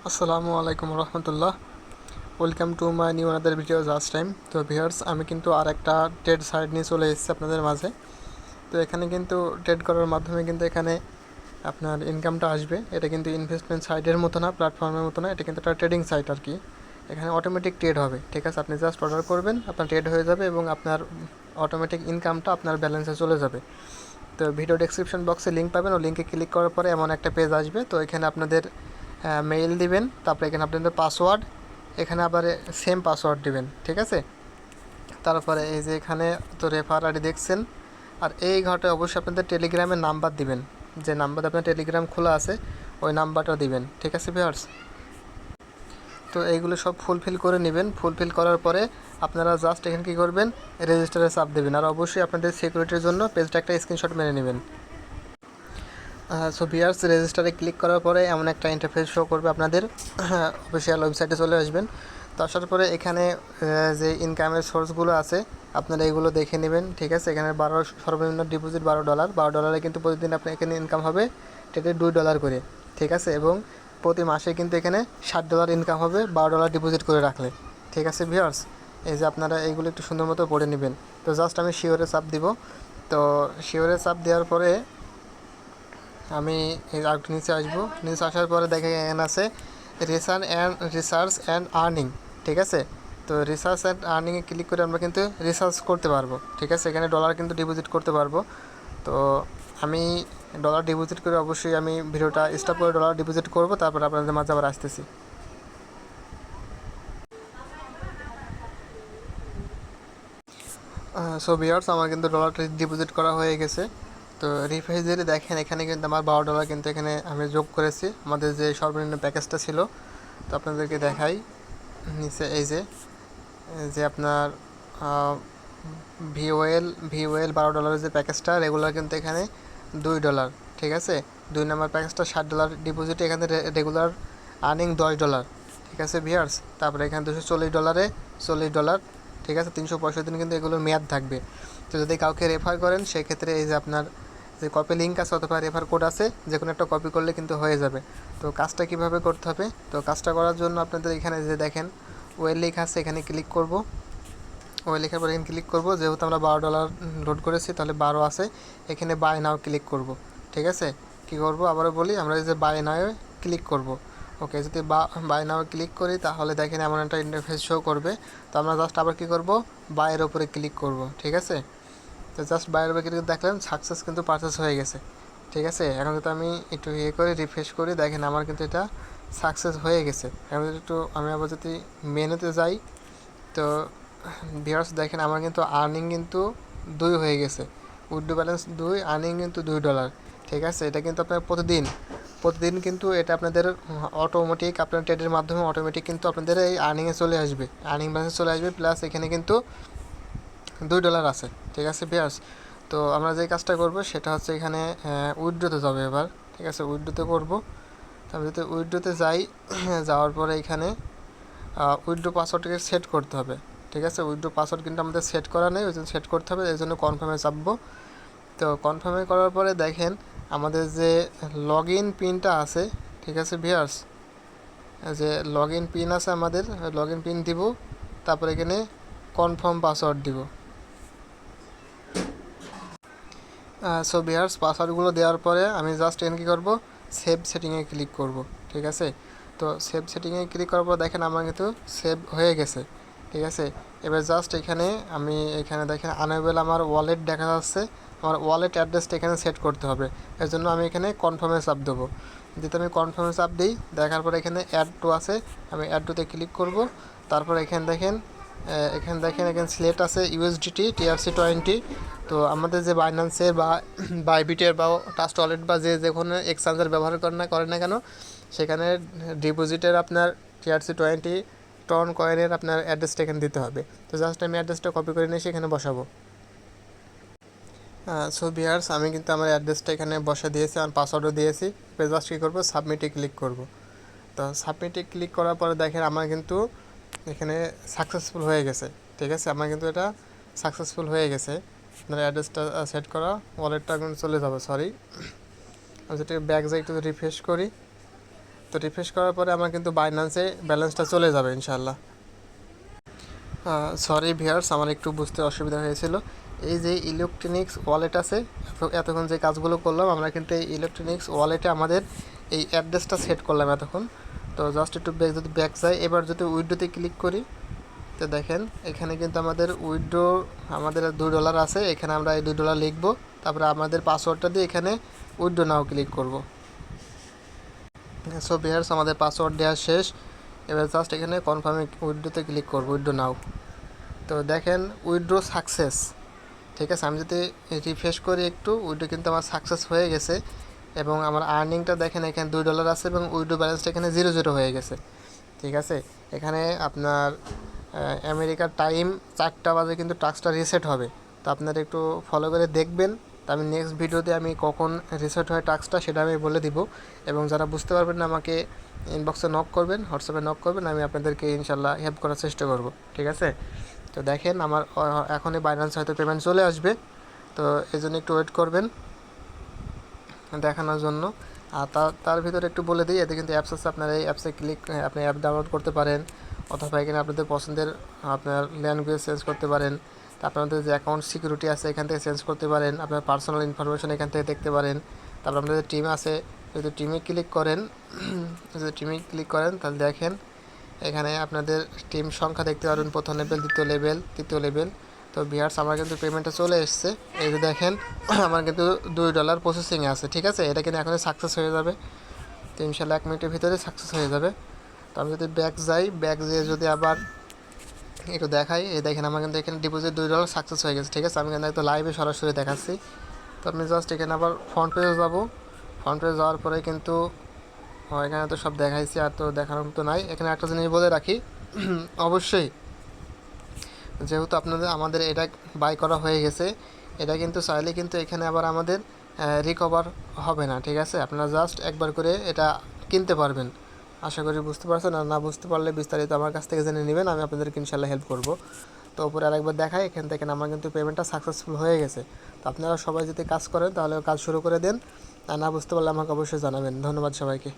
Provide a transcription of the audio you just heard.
আসসালামু আলাইকুম রহমতুল্লাহ। Welcome to my new another video just time. তো ভিউয়ার্স, আমি কিন্তু আর একটা ট্রেড সাইট নিয়ে চলে এসেছি আপনাদের মাঝে। তো এখানে কিন্তু ট্রেড করার মাধ্যমে কিন্তু এখানে আপনার ইনকামটা আসবে। এটা কিন্তু ইনভেস্টমেন্ট সাইটের মতো না, প্ল্যাটফর্মের মতো না, এটা কিন্তু একটা ট্রেডিং সাইট আর কি। এখানে অটোমেটিক ট্রেড হবে, ঠিক আছে? আপনি জাস্ট অর্ডার করবেন, আপনার ট্রেড হয়ে যাবে এবং আপনার অটোমেটিক ইনকামটা আপনার ব্যালেন্সে চলে যাবে। তো ভিডিও ডেসক্রিপশন বক্সে লিঙ্ক পাবেন, ও লিঙ্কে ক্লিক করার পরে এমন একটা পেজ আসবে। তো এখানে আপনাদের মেইল দিবেন, তারপরে এখানে আপনাদের পাসওয়ার্ড, এখানে আবার সেম পাসওয়ার্ড দিবেন, ঠিক আছে? তারপরে এই যে এখানে তো রেফার আইডি দেখছেন, আর এই ঘরটা অবশ্যই আপনাদের টেলিগ্রামের নাম্বার দিবেন, যে নাম্বার আপনার টেলিগ্রাম খোলা আছে ওই নাম্বারটা দিবেন, ঠিক আছে ভিউয়ার্স? তো এইগুলো সব ফুলফিল করে নেবেন। ফুলফিল করার পরে আপনারা জাস্ট এখানে কী করবেন, রেজিস্টারে চাপ দেবেন। আর অবশ্যই আপনাদের সিকিউরিটির জন্য পেজটা একটা স্ক্রিনশট মেরে নেবেন। সো ভিউয়ার্স, রেজিস্টারে ক্লিক করার পরে এমন একটা ইন্টারফেস শো করবে আপনাদের, অফিসিয়াল ওয়েবসাইটে চলে আসবেন। তো আসার পরে এখানে যে ইনকামের সোর্সগুলো আছে আপনারা এগুলো দেখে নেবেন, ঠিক আছে? এখানে সর্বনিম্ন ডিপোজিট $12, $12 কিন্তু প্রতিদিন আপনার এখানে ইনকাম হবে টেটে $2 করে, ঠিক আছে? এবং প্রতি মাসে কিন্তু এখানে $60 ইনকাম হবে $12 ডিপোজিট করে রাখলে, ঠিক আছে ভিউয়ার্স? এই যে আপনারা এইগুলো একটু সুন্দর মতো পড়ে নেবেন। তো জাস্ট আমি শিওরে চাপ দিব। তো শিওরে চাপ দেওয়ার পরে আমি আরেকটু নিচে আসবো। নিচে আসার পরে দেখে এখানে আছে রিসার্চ অ্যান্ড আর্নিং, ঠিক আছে? তো রিসার্চ অ্যান্ড আর্নিংয়ে ক্লিক করে আমরা কিন্তু রিসার্চ করতে পারবো, ঠিক আছে? এখানে ডলার কিন্তু ডিপোজিট করতে পারবো। তো আমি ডলার ডিপোজিট করে অবশ্যই আমি ভিডিওটা স্টপ করে ডলার ডিপোজিট করবো, তারপর আপনাদের মাঝে আবার আসতেছি। সো ভিউয়ার্স, আমার কিন্তু ডলারটা ডিপোজিট করা হয়ে গেছে। তো রিফ্রেশ দিয়ে দেখেন এখানে কিন্তু আমার $12 কিন্তু এখানে আমি যোগ করেছি আমাদের যে সর্বনিম্ন প্যাকেজটা ছিল। তো আপনাদেরকে দেখাই নিচে এই যে যে আপনার ভিওএল $12 যে প্যাকেজটা রেগুলার কিন্তু এখানে $2, ঠিক আছে? 2 নম্বর প্যাকেজটা $60 ডিপোজিট, এখানে রেগুলার আর্নিং $10, ঠিক আছে ভিউয়ার্স? তারপরে এখানে $240 $40, ঠিক আছে? 365 দিন কিন্তু এগুলোর মেয়াদ থাকবে। তো যদি কাউকে রেফার করেন সেক্ষেত্রে এই যে আপনার যে কপি লিঙ্ক আছে অথবা রেফার কোড আছে, যে কোনো একটা কপি করলে কিন্তু হয়ে যাবে। তো কাজটা কিভাবে করতে হবে? তো কাজটা করার জন্য আপনাদের এখানে যে দেখেন ওয়েল লেখা আছে, এখানে ক্লিক করব। ওয়েল লেখার পর এখানে ক্লিক করব। যেহেতু আমরা $12 লোড করেছি তাহলে 12 আছে, এখানে বাই নাও ক্লিক করব, ঠিক আছে? কী করব আবারও বলি, আমরা এই যে বাই নাও ক্লিক করব। ওকে, যদি বাই নাও ক্লিক করি তাহলে দেখেন এমন একটা ইন্টারফেস শো করবে। তো আমরা জাস্ট আবার কী করব, বাইয়ের ওপরে ক্লিক করব, ঠিক আছে? তো জাস্ট বাইরের ওপরে ক্লিক দেখলেন সাকসেস কিন্তু পারচেস হয়ে গেছে, ঠিক আছে? এখন যদি আমি একটু করে রিফ্রেশ করি, দেখেন আমার কিন্তু এটা সাকসেস হয়ে গেছে। এখন যদি একটু আমি আবার যদি মেনুতে যাই, তো ভিউয়ার্স দেখেন আমার কিন্তু আর্নিং কিন্তু 2 হয়ে গেছে। উইথড্র ব্যালেন্স 2, আর্নিং কিন্তু $2, ঠিক আছে? এটা কিন্তু আপনার প্রতিদিন কিন্তু এটা আপনাদের অটোমেটিক আপনার ট্রেডের মাধ্যমে অটোমেটিক কিন্তু আপনাদের এই আর্নিংয়ে চলে আসবে, আর্নিং ব্যালেন্সে চলে আসবে। প্লাস এখানে কিন্তু $2 আছে, ঠিক আছে ভিউয়ার্স? তো আমরা যে কাজটা করব সেটা হচ্ছে এখানে উইথড্রোতে যাবে এবার, ঠিক আছে? উইথড্রোতে করব। তারপর যদি উইথড্রোতে যাই, যাওয়ার পরে এখানে উইথড্রো পাসওয়ার্ডটাকে সেট করতে হবে, ঠিক আছে? উইথড্রো পাসওয়ার্ড কিন্তু আমাদের সেট করা নেই, ওই জন্য সেট করতে হবে, এই জন্য কনফার্মে চাপবো। তো কনফার্মে করার পরে দেখেন আমাদের যে লগ ইন পিনটা আছে, ঠিক আছে ভিউয়ার্স? যে লগ ইন পিন আছে আমাদের, লগ ইন পিন দিব, তারপর এখানে কনফার্ম পাসওয়ার্ড দিব। সো ভিউয়ার্স, পাসওয়ার্ডগুলো দেওয়ার পরে আমি জাস্ট এখানে কী করবো, সেভ সেটিংয়ে ক্লিক করব, ঠিক আছে? তো সেভ সেটিংয়ে ক্লিক করার পর দেখেন আমার কিন্তু সেভ হয়ে গেছে, ঠিক আছে? এবার জাস্ট এখানে দেখেন আনএবল আমার ওয়ালেট দেখা যাচ্ছে, আমার ওয়ালেট অ্যাড্রেসটা এখানে সেট করতে হবে। এর জন্য আমি এখানে কনফার্মে চাপ দেবো। যেহেতু আমি কনফার্মে চাপ দিই, দেখার পরে এখানে অ্যাড টু আছে, আমি অ্যাড টুতে ক্লিক করব। তারপর এখানে দেখেন এখানে সিলেক্ট আছে ইউএসডিটি TRC20। তো আমাদের যে বাইন্যান্সের বা বাইবিটের বা ট্রাস্ট ওয়ালেট বা যে কোনো এক্সচেঞ্জার ব্যবহার করে না কেন, সেখানে ডিপোজিটের আপনার TRC20 টন কয়েনের আপনার অ্যাড্রেসটা এখানে দিতে হবে। তো জাস্ট আমি অ্যাড্রেসটা কপি করে নিয়ে সেখানে বসাবো। সো ভিউয়ার্স, আমি কিন্তু আমার অ্যাড্রেসটা এখানে বসা দিয়েছি, আমার পাসওয়ার্ডও দিয়েছি। জাস্ট কী করবো, সাবমিটে ক্লিক করব। তো সাবমিটে ক্লিক করার পরে দেখেন আমার কিন্তু এখানে সাকসেসফুল হয়ে গেছে, ঠিক আছে? আমার কিন্তু এটা সাকসেসফুল হয়ে গেছে। আপনার অ্যাড্রেসটা সেট করা, ওয়ালেটটা এখন চলে যাবে, সরি। আমি যদি ব্যাক যাই একটু রিফ্রেশ করি, তো রিফ্রেশ করার পরে আমার কিন্তু বাইন্যান্সে ব্যালেন্সটা চলে যাবে ইনশাল্লাহ। সরি ভিউয়ার্স, আমার একটু বুঝতে অসুবিধা হয়েছিল। এই যে ইলেকট্রনিক্স ওয়ালেট আছে, এতক্ষণ যে কাজগুলো করলাম আমরা কিন্তু এই ইলেকট্রনিক্স ওয়ালেটে আমাদের এই অ্যাড্রেসটা সেট করলাম এতক্ষণ। তো জাস্ট একটু যদি ব্যাক যাই, এবার যদি উইড্রোতে ক্লিক করি, তো দেখেন এখানে কিন্তু আমাদের উইড্রো আমাদের $2 আছে। এখানে আমরা এই $2 লিখবো, তারপরে আমাদের পাসওয়ার্ডটা দিয়ে এখানে উইড্রো নাও ক্লিক করব। সো ভিউয়ার্স, আমাদের পাসওয়ার্ড দেওয়া শেষ। এবার জাস্ট এখানে কনফার্মে উইড্রোতে ক্লিক করবো, উইড্রো নাও। তো দেখেন উইড্রো সাকসেস। ঠিক আছে, আমি যদি রিফ্রেশ করি একটু, উইড্রো কিন্তু আমার সাকসেস হয়ে গেছে এবং আমার আর্নিংটা দেখেন এখানে $2 আছে এবং উইড্রো ব্যালেন্সটা এখানে 0 হয়ে গেছে। ঠিক আছে, এখানে আপনার আমেরিকার টাইম 4টা বাজে কিন্তু টাস্কটা রিসেট হবে। তো আপনারা একটু ফলো করে দেখবেন। তো আমি নেক্সট ভিডিওতে আমি কখন রিসেট হয় টাস্কটা সেটা আমি বলে দিব। এবং যারা বুঝতে পারবেন না আমাকে ইনবক্সে নক করবেন, হোয়াটসঅ্যাপে নক করবেন, আমি আপনাদেরকে ইনশাল্লাহ হেল্প করার চেষ্টা করব। ঠিক আছে, তো দেখেন আমার এখনই বাইন্যান্স হয়তো পেমেন্ট চলে আসবে। তো এই জন্য একটু ওয়েট করবেন দেখানোর জন্য। আর তার ভিতরে একটু বলে দিই, এতে কিন্তু অ্যাপস আছে, আপনারা এই অ্যাপসে আপনি অ্যাপ ডাউনলোড করতে পারেন, অথবা এখানে আপনাদের পছন্দের আপনার ল্যাঙ্গুয়েজ চেঞ্জ করতে পারেন। আপনাদের যে অ্যাকাউন্ট সিকিউরিটি আছে এখান থেকে চেঞ্জ করতে পারেন, আপনার পার্সোনাল ইনফরমেশন এখান থেকে দেখতে পারেন। তারপর আপনাদের টিম আছে, যদি টিমে ক্লিক করেন তাহলে দেখেন এখানে আপনাদের টিম সংখ্যা দেখতে পারবেন, প্রথম লেভেল, দ্বিতীয় লেভেল, তৃতীয় লেভেল। তো ভিউয়ার্স, আমার কিন্তু পেমেন্টটা চলে এসেছে। এই যে দেখেন আমার কিন্তু $2 প্রসেসিংয়ে আছে। ঠিক আছে, এটা কিন্তু এখনই সাকসেস হয়ে যাবে। তো ইনশাল্লাহ 1 মিনিটের ভিতরে সাকসেস হয়ে যাবে। তো আমি যদি ব্যাক যাই, ব্যাক যেয়ে যদি আবার একটু দেখাই, এই দেখেন আমার কিন্তু এখানে ডিপোজিট $2 সাকসেস হয়ে গেছে। ঠিক আছে, আমি কিন্তু একদম লাইভে সরাসরি দেখাচ্ছি। তো আমি জাস্ট এখানে আবার ফ্রন্ট পেজে যাবো। ফ্রন্ট পেজে যাওয়ার পরে কিন্তু এখানে তো সব দেখাইছি, আর তো দেখার মতো নাই। এখানে একটা জিনিস বলে রাখি, অবশ্যই যেহেতু আমাদের এটা বাই করা হয়ে গেছে, এটা কিন্তু চাইলে কিন্তু এখানে আবার আমাদের রিকভার হবে না। ঠিক আছে, আপনারা জাস্ট একবার করে এটা কিনতে পারবেন। আশা করি বুঝতে পারছেন, আর না বুঝতে পারলে বিস্তারিত আমার কাছ থেকে জেনে নেবেন, আমি আপনাদেরকে ইনশাল্লাহ হেল্প করব। তো উপরে আরেকবার দেখাই, এখান থেকে আমার কিন্তু পেমেন্টটা সাকসেসফুল হয়ে গেছে। তো আপনারা সবাই যদি কাজ করেন তাহলে কাজ শুরু করে দেন, আর না বুঝতে পারলে আমাকে অবশ্যই জানাবেন। ধন্যবাদ সবাইকে।